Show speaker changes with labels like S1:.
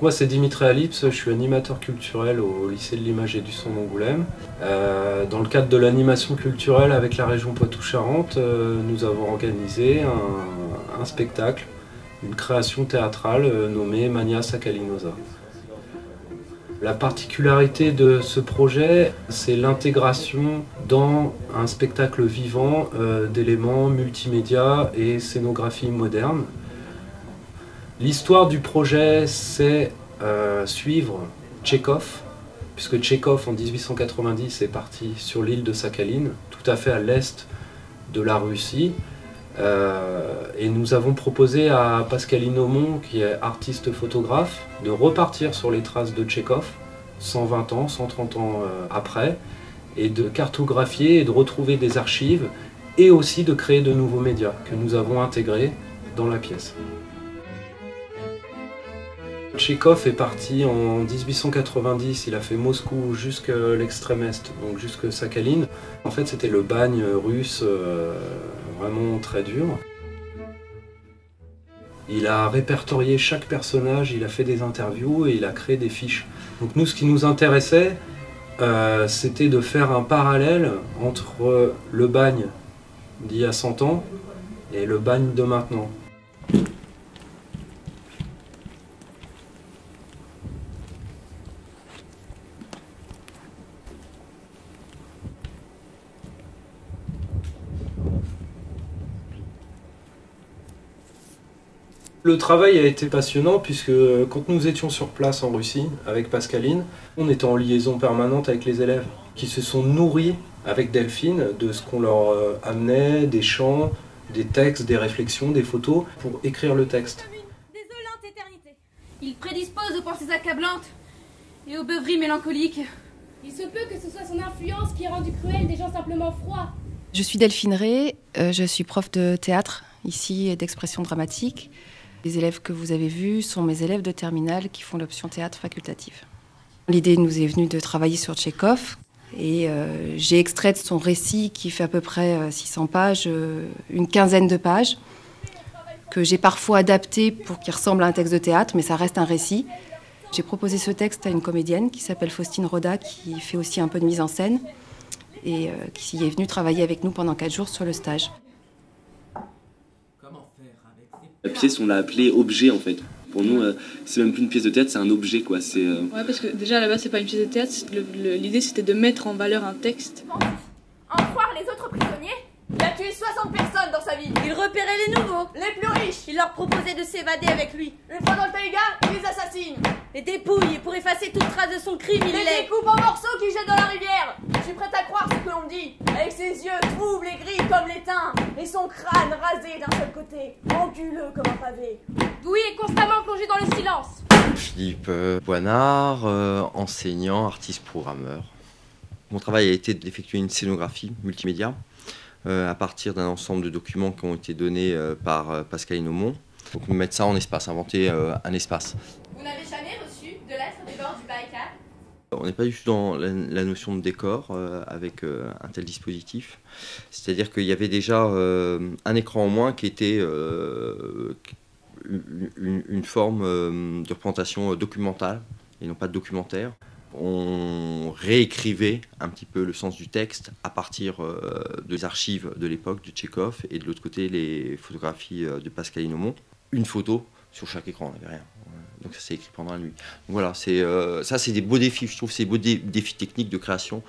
S1: Donc moi c'est Dimitri Alips, je suis animateur culturel au lycée de l'image et du son d'Angoulême. Dans le cadre de l'animation culturelle avec la région Poitou-Charentes, nous avons organisé un spectacle, une création théâtrale nommée Mania Sacalinosa. La particularité de ce projet, c'est l'intégration dans un spectacle vivant d'éléments multimédia et scénographie moderne. L'histoire du projet, c'est suivre Tchekhov, puisque Tchekhov en 1890 est parti sur l'île de Sakhaline, tout à fait à l'est de la Russie. Et nous avons proposé à Pascaline Aumont, qui est artiste photographe, de repartir sur les traces de Tchekhov, 120 ans, 130 ans après, et de cartographier et de retrouver des archives, et aussi de créer de nouveaux médias que nous avons intégrés dans la pièce. Tchekhov est parti en 1890, il a fait Moscou jusqu'à l'extrême est, donc jusqu'à Sakhaline. En fait, c'était le bagne russe vraiment très dur. Il a répertorié chaque personnage, il a fait des interviews et il a créé des fiches. Donc nous, ce qui nous intéressait, c'était de faire un parallèle entre le bagne d'il y a 100 ans et le bagne de maintenant. Le travail a été passionnant puisque quand nous étions sur place en Russie avec Pascaline, on était en liaison permanente avec les élèves qui se sont nourris avec Delphine de ce qu'on leur amenait, des chants, des textes, des réflexions, des photos pour écrire le texte.
S2: Désolante éternité. Il prédispose aux pensées accablantes et aux beuveries mélancoliques.
S3: Il se peut que ce soit son influence qui ait rendu cruel des gens simplement froids.
S4: Je suis Delphine Rey, je suis prof de théâtre ici et d'expression dramatique. Les élèves que vous avez vus sont mes élèves de terminale qui font l'option théâtre facultative. L'idée nous est venue de travailler sur Tchekhov et j'ai extrait de son récit qui fait à peu près 600 pages, une quinzaine de pages, que j'ai parfois adapté pour qu'il ressemble à un texte de théâtre, mais ça reste un récit. J'ai proposé ce texte à une comédienne qui s'appelle Faustine Roda, qui fait aussi un peu de mise en scène et qui est venue travailler avec nous pendant 4 jours sur le stage.
S5: La pièce, on l'a appelée objet en fait. Pour nous, c'est même plus une pièce de théâtre, c'est un objet quoi.
S6: Ouais, parce que déjà à la base, c'est pas une pièce de théâtre. L'idée, c'était de mettre en valeur un texte.
S3: En croire les autres prisonniers, il a tué 60 personnes dans sa vie.
S2: Il repérait les nouveaux,
S3: Les plus riches.
S2: il leur proposait de s'évader avec lui.
S3: Une fois dans le taïga, il les assassine.
S2: Les dépouille pour effacer toute trace de son crime, il
S3: Les
S2: les...
S3: découpe en morceaux qu'il jette dans la rivière. Je suis prête à croire ce que l'on me dit. Avec ses yeux troubles et gris comme l'étain, et son crâne rasé d'un seul côté, anguleux comme un pavé.
S2: Louis est constamment plongé dans le silence.
S7: Philippe Boinard, enseignant, artiste programmeur. Mon travail a été d'effectuer une scénographie multimédia à partir d'un ensemble de documents qui ont été donnés par Pascaline Aumont. Donc mettre ça en espace, inventer un espace.
S3: Vous n'avez jamais reçu de lettres des bords du Baïkal?
S7: On n'est pas du tout dans la notion de décor avec un tel dispositif. C'est-à-dire qu'il y avait déjà un écran en moins qui était une forme de représentation documentale et non pas de documentaire. On réécrivait un petit peu le sens du texte à partir des archives de l'époque de Tchekhov et de l'autre côté les photographies de Pascaline Aumont. Une photo sur chaque écran, il n'y avait rien. Donc ça s'est écrit pendant la nuit. Donc voilà, ça c'est des beaux défis, je trouve, c'est des beaux défis techniques de création.